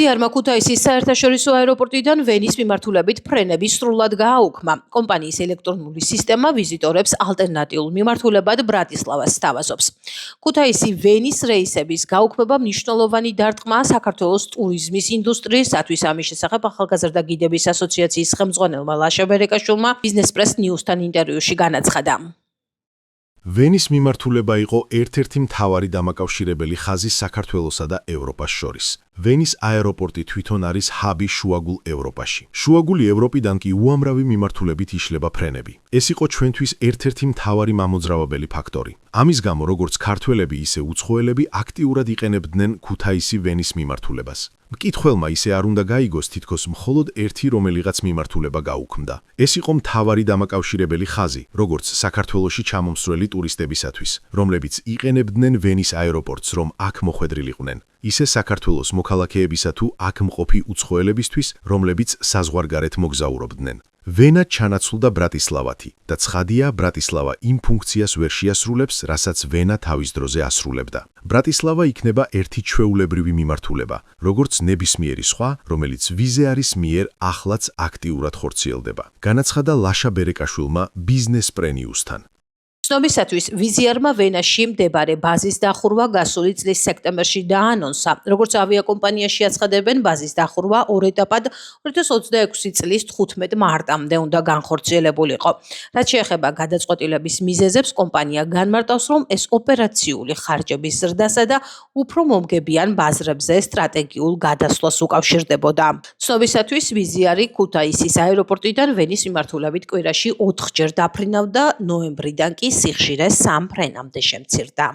ვიზიარმა ქუთაისის საერთაშორისო აეროპორტიდან ვენის მიმართულებით ფრენები სრულად გააუქმა. კომპანიის ელექტრონული სისტემა ვიზიტორებს ალტერნატიულ მიმართულებად ბრატისლავას სთავაზობს. ქუთაისი ვენის რეისების გაუქმება მნიშვნელოვანი დარტყმაა საქართველოს ტურიზმის ინდუსტრიისათვის. ამის შესახებ ახალგაზრდა გიდების ასოციაციის ხელმძღვანელმა ლაშა ბერეკაშვილმა ბიზნეს პრეს ნიუსთან ინტერვიუში განაცხადა. ვენის მიმართულება იყო ერთ-ერთი მთავარი დამაკავშირებელი ხაზი საქართველოსა და ევროპას შორის. ვენის აეროპორტი თვითონ არის ჰაბი შუაგულ ევროპაში. შუაგული ევროპიდან კი უამრავი მიმართულებით იშლება ფრენები. ეს იყო ჩვენთვის ერთ-ერთი მთავარი მამოძრავებელი ფაქტორი. ამის გამო, როგორც ქართველები, ისე უცხოელები აქტიურად იყენებდნენ ქუთაისი ვენის მიმართულებას. მკითხველმა ისე არ უნდა გაიგოს თითქოს მხოლოდ ერთი რომელიღაც მიმართულება გაუქმდა. ეს იყო მთავარი დამაკავშირებელი ხაზი, როგორც საქართველოში ჩამომსვლელი ტურისტებისათვის, რომლებიც იყენებდნენ ვენის აეროპორტს, რომ აქ მოხვედრილიყვნენ. ისე საქართველოს მოქალაქეებისა თუ აქ მყოფი უცხოელებისთვის, რომლებიც საზღვარგარეთ მოგზაურობდნენ. ვენა ჩანაცვლდა ბრატისლავათი და ცხადია, ბრატისლავა იმ ფუნქციას ვერ შეასრულებს, რასაც ვენა თავის დროზე ასრულებდა. ბრატისლავა იქნება ერთი ჩვეულებრივი მიმართულება, როგორც ნებისმიერი სხვა, რომელიც ვიზეარის მიერ ახლაც აქტიურად ხორციელდება. განაცხადა ლაშა ბერეკაშვილმა ბიზნეს პრენიუსთან. ცნობისათვის ვიზიარმა ვენაში მდებარე ბაზის დახურვა გასული წლის სექტემბერში დაანონსა. როგორც ავიაკომპანიაში აცხადებენ, ბაზის დახურვა ორ ეტაპად 2026 წლის 15 მარტამდე უნდა განხორციელებულიყო. რაც შეეხება გადაწყვეტილების მიზეზებს, კომპანია განმარტავს, რომ ეს ოპერაციული ხარჯების ზრდასა და უფრო მომგებიან ბაზრებზე სტრატეგიულ გადასვლას უკავშირდებოდა. ცნობისათვის ვიზიარი ქუთაისის აეროპორტიდან ვენის მიმართულებით კვირაში 4 ჯერ დაფრინავდა, ნოემბრიდან კი სიხშირე 3 ფრენამდე შემცირდა.